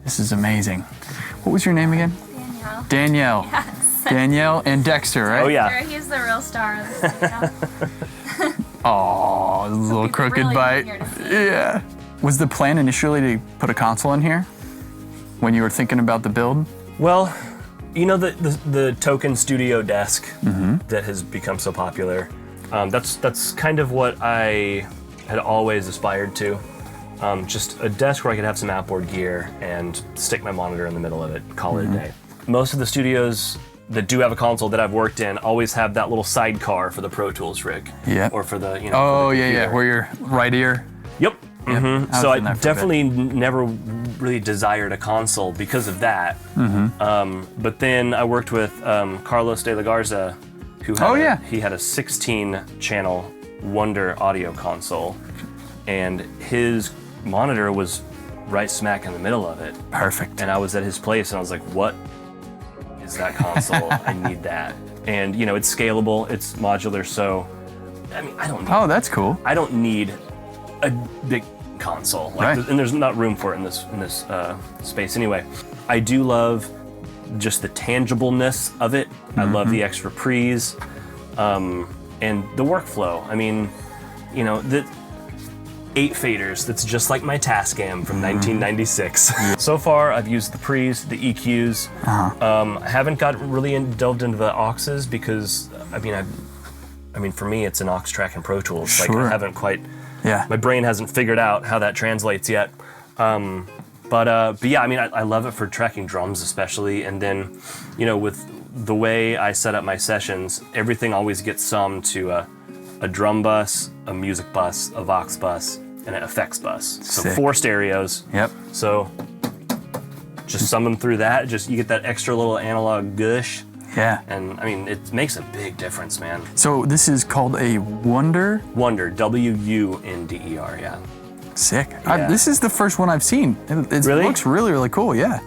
This is amazing. What was your name again? Danielle. Danielle. Yes. Danielle and Dexter, right? Oh yeah. He's the real star of the studio. Oh, this little People crooked really bite. here to see. Yeah. Was the plan initially to put a console in here when you were thinking about the build? Well, you know the token studio desk that has become so popular. That's kind of what I had always aspired to. Just a desk where I could have some outboard gear and stick my monitor in the middle of it, call it a day. Most of the studios that do have a console that I've worked in always have that little sidecar for the Pro Tools rig. Yeah. Or for the, you know. Oh, for the yeah, computer. where your right ear. Yep. Yep. So was in I that for a bit. definitely never really desired a console because of that. But then I worked with Carlos de la Garza, who had he had a 16-channel Wonder audio console, and his monitor was right smack in the middle of it. Perfect. And I was at his place, and I was like, "What is that console? I need that." And you know, it's scalable, it's modular, so I mean, I don't need. Oh, that's cool. I don't need a big console, like, Right. and there's not room for it in this space anyway. I do love just the tangibleness of it. I love the extra pre's, and the workflow. I mean, you know, the 8 faders. That's just like my Tascam from 1996. So far, I've used the pre's, the EQs. I haven't got really delved into the auxes because I mean, for me, it's an aux track in Pro Tools. Like, I haven't quite. Yeah. My brain hasn't figured out how that translates yet. But yeah, I mean, I love it for tracking drums especially. And then, you know, with the way I set up my sessions, everything always gets summed to a drum bus, a music bus, a Vox bus, and an effects bus. So Sick. 4 stereos. Yep. So just sum them through that. Just you get that extra little analog gush. Yeah. And I mean, it makes a big difference, man. So this is called a Wonder? Wonder, W-U-N-D-E-R, yeah. Sick. Yeah. This is the first one I've seen. It Really? looks really, really cool, yeah.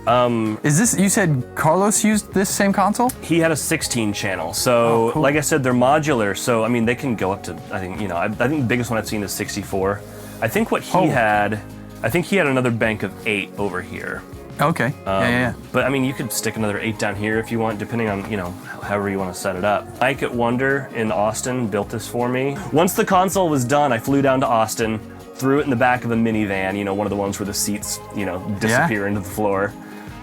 Is this, you said Carlos used this same console? He had a 16 channel, so cool. like I said, they're modular. So I mean, they can go up to, I think, you know, I think the biggest one I've seen is 64. I think what he had, I think he had another bank of 8 over here. Okay, yeah. But I mean, you could stick another 8 down here if you want, depending on, you know, however you want to set it up. Mike at Wonder in Austin built this for me. Once the console was done, I flew down to Austin, threw it in the back of a minivan, you know, one of the ones where the seats, you know, disappear into the floor,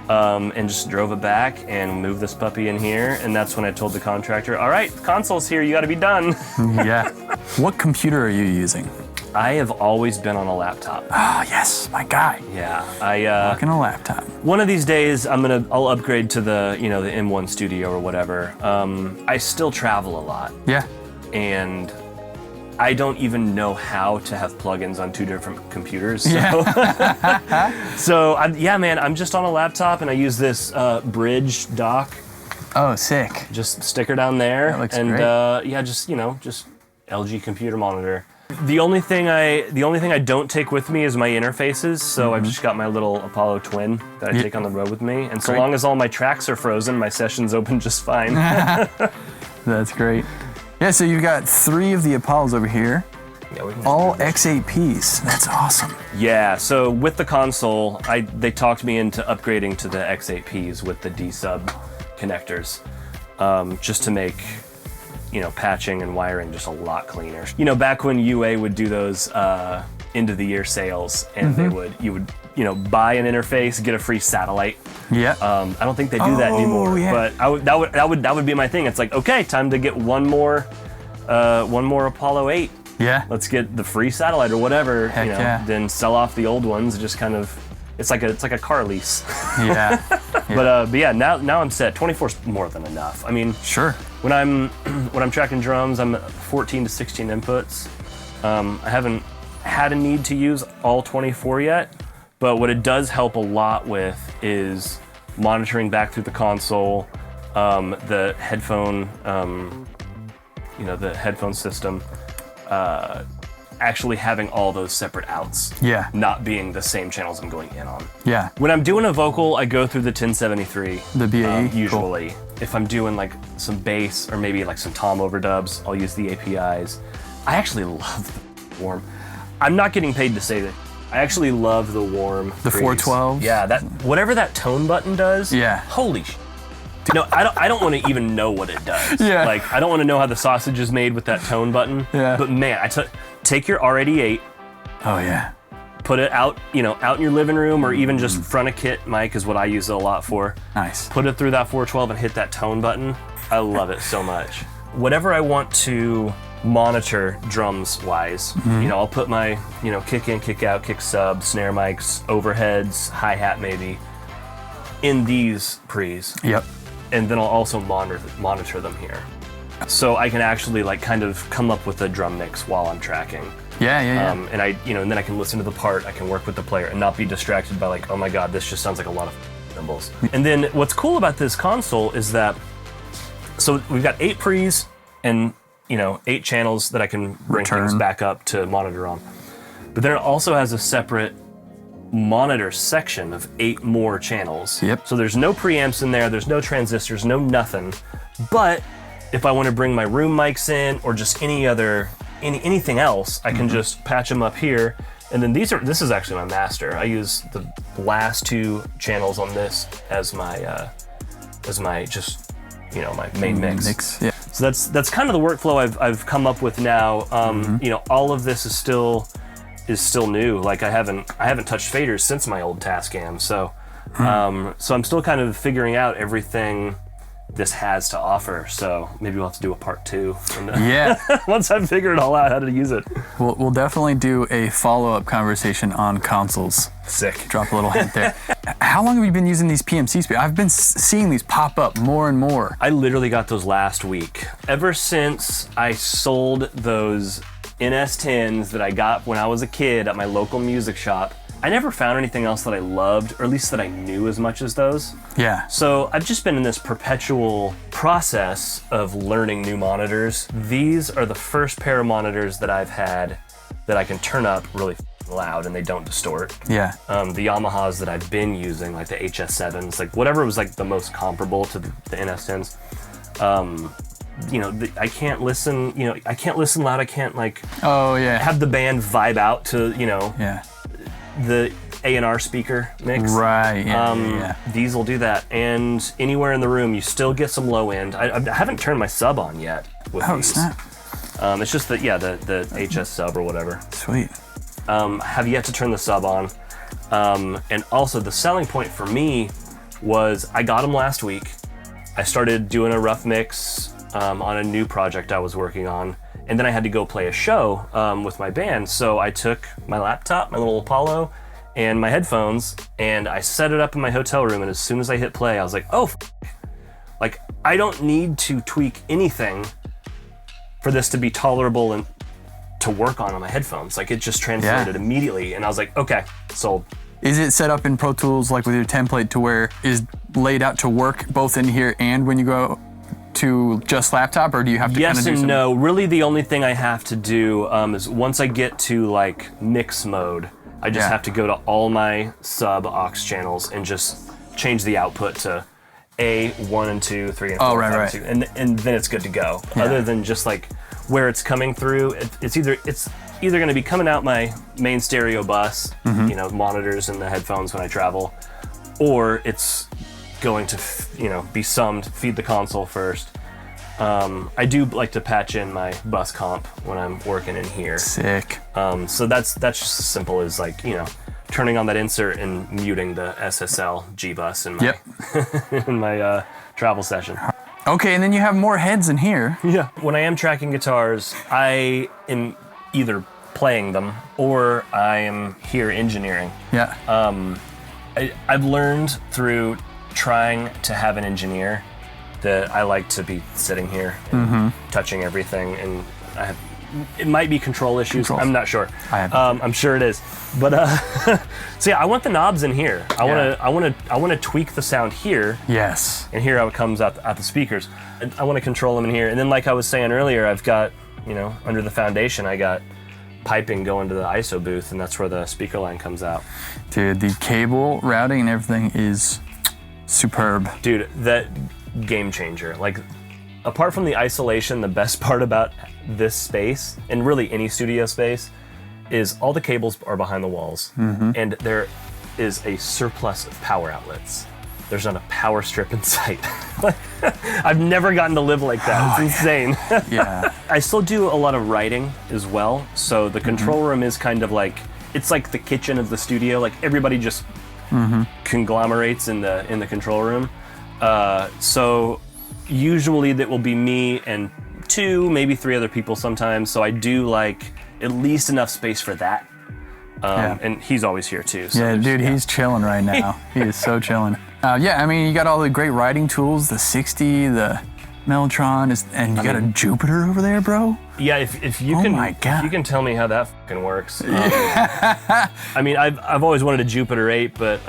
and just drove it back and moved this puppy in here. And that's when I told the contractor, all right, the console's here, you got to be done. Yeah. What computer are you using? I have always been on a laptop. Ah, yes, my guy. Yeah, Rocking a laptop. one of these days I'll upgrade to the, you know, the M1 Studio or whatever. I still travel a lot, Yeah. and I don't even know how to have plugins on 2 different computers. So, Yeah. so yeah, man, I'm just on a laptop and I use this Bridge dock. Oh, sick. Just stick her down there. That looks and great. Yeah, just, you know, just LG computer monitor. The only thing I don't take with me is my interfaces, so I've just got my little Apollo Twin that I take on the road with me, and so Great. long as all my tracks are frozen, my sessions open just fine. That's great. Yeah, so you've got 3 of the Apollos over here, Yeah, we can just all do this. X8Ps. That's awesome. Yeah, so with the console, they talked me into upgrading to the X8Ps with the D-sub connectors, just to make, you know, patching and wiring just a lot cleaner. You know, back when UA would do those end of the year sales, and you would, you know, buy an interface, get a free satellite. Yeah. I don't think they do that anymore, yeah. but that would be my thing. It's like, okay, time to get one more Apollo 8. Yeah. Let's get the free satellite or whatever, Heck you know, yeah. then sell off the old ones. Just kind of, it's like a car lease. Yeah. But yeah, now I'm set. 24's more than enough. I mean, Sure. when I'm tracking drums, I'm at 14 to 16 inputs. I haven't had a need to use all 24 yet, but what it does help a lot with is monitoring back through the console, the headphone, you know, the headphone system, actually having all those separate outs. Yeah. Not being the same channels I'm going in on. Yeah. When I'm doing a vocal, I go through the 1073. The BAE? Usually. If I'm doing like some bass or maybe like some tom overdubs, I'll use the APIs. I actually love the form. I'm not getting paid to say I actually love the warm. The freeze. 412? Yeah, that whatever that tone button does. Yeah. Holy sh. No, I don't want to even know what it does. Yeah. Like, I don't want to know how the sausage is made with that tone button. Yeah. But man, take your R88, Oh yeah. put it out, out in your living room, or even just front of kit mic is what I use it a lot for. Nice. Put it through that 412 and hit that tone button. I love it so much. Whatever I want to monitor drums wise, I'll put my, kick in, kick out, kick sub, snare mics, overheads, hi-hat maybe, in these pre's. Yep. And then I'll also monitor them here. So I can actually like kind of come up with a drum mix while I'm tracking. Yeah. And and then I can listen to the part, I can work with the player and not be distracted by like, oh my God, this just sounds like a lot of cymbals. And then what's cool about this console is that, so we've got 8 pre's and 8 channels that I can bring things back up to monitor on. But then it also has a separate monitor section of 8 more channels. Yep. So there's no preamps in there, there's no transistors, no nothing. But if I want to bring my room mics in or just anything else, I can just patch them up here. And then this is actually my master. I use the last 2 channels on this as my my main mix. Yeah. So that's kind of the workflow I've come up with now. All of this is still new. Like I haven't touched faders since my old Tascam. So so I'm still kind of figuring out everything this has to offer. So maybe we'll have to do a part 2. Yeah. Once I figure it all out how to use it. We'll definitely do a follow-up conversation on consoles. Sick. Drop a little hint there. How long have you been using these PMC speakers? I've been seeing these pop up more and more. I literally got those last week. Ever since I sold those NS10s that I got when I was a kid at my local music shop, I never found anything else that I loved, or at least that I knew as much as those. Yeah. So I've just been in this perpetual process of learning new monitors. These are the first pair of monitors that I've had that I can turn up really loud and they don't distort. Yeah. The Yamahas that I've been using, like the HS7s, like whatever was like the most comparable to the NS10s. I can't listen, I can't listen loud. I can't have the band vibe out to, the A&R speaker mix. Right, yeah. These will do that. And anywhere in the room, you still get some low end. I haven't turned my sub on yet with these. Snap. It's just that, the HS sub or whatever. Sweet. Have yet to turn the sub on. And also the selling point for me was I got them last week. I started doing a rough mix on a new project I was working on. And then I had to go play a show with my band. So I took my laptop, my little Apollo, and my headphones, and I set it up in my hotel room. And as soon as I hit play, I was like, oh, like I don't need to tweak anything for this to be tolerable and to work on my headphones. Like it just translated immediately. And I was like, okay, sold. Is it set up in Pro Tools like with your template to where is laid out to work both in here and when you go to just laptop, or do you have to kind of do Yes and some... no. Really the only thing I have to do is once I get to like mix mode, I just have to go to all my sub aux channels and just change the output to A, 1 and 2, 3 and 4, 5 and 6, and then it's good to go. Yeah. Other than just like where it's coming through, it's either going to be coming out my main stereo bus, monitors and the headphones when I travel, or it's going to be summed, feed the console first. I do like to patch in my bus comp when I'm working in here. Sick. So that's just as simple as like turning on that insert and muting the SSL G bus in my in my travel session. Okay, and then you have more heads in here. Yeah. When I am tracking guitars, I am either playing them or I am here engineering. Yeah. I've learned through trying to have an engineer that I like to be sitting here and touching everything, and it might be control issues. Controls. I'm not sure. I'm sure it is, but so yeah, I want the knobs in here. I want to tweak the sound here. Yes. And hear how it comes out the speakers. I want to control them in here, and then like I was saying earlier, I've got under the foundation, I got piping going to the ISO booth, and that's where the speaker line comes out. Dude, the cable routing and everything is superb. Dude, that game changer. Like, apart from the isolation, the best part about this space, and really any studio space, is all the cables are behind the walls, and there is a surplus of power outlets. There's not a power strip in sight. I've never gotten to live like that. It's insane. Yeah. I still do a lot of writing as well. So the control room is kind of like, it's like the kitchen of the studio. Like everybody just conglomerates in the control room. So usually that will be me and 2, maybe 3 other people sometimes. So I do like at least enough space for that. And he's always here too. So Yeah, dude, he's chilling right now. He is so chilling. Yeah, I mean, you got all the great writing tools, the 60, the Mellotron, and you got a Jupiter over there, bro? Yeah, if you if you can tell me how that fucking works. I mean, I've always wanted a Jupiter 8, but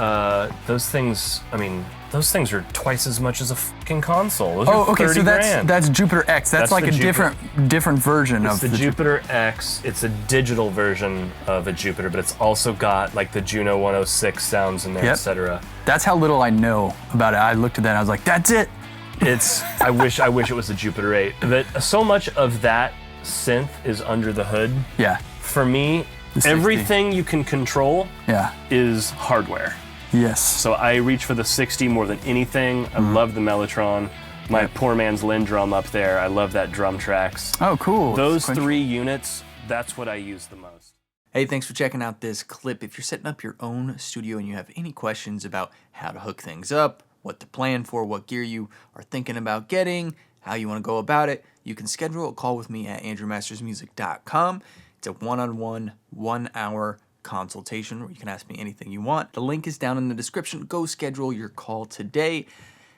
those things are twice as much as a fucking console. Those are okay, 30 so grand. that's Jupiter X. That's like a different version It's of the Jupiter X. It's a digital version of a Jupiter, but it's also got like the Juno 106 sounds in there, etc. That's how little I know about it. I looked at that and I was like, that's it. I wish it was a Jupiter 8. But so much of that synth is under the hood. Yeah. For me, everything you can control is hardware. Yes. So I reach for the 60 more than anything. I love the Mellotron. My poor man's Lin drum up there. I love that drum tracks. Oh, cool. Those 3 units, that's what I use the most. Hey, thanks for checking out this clip. If you're setting up your own studio and you have any questions about how to hook things up, what to plan for, what gear you are thinking about getting, how you want to go about it, you can schedule a call with me at andrewmastersmusic.com. It's a one-on-one, 1-hour consultation where you can ask me anything you want. The link is down in the description. Go schedule your call today.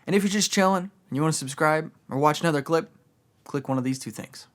And if you're just chilling and you want to subscribe or watch another clip, click one of these 2 things.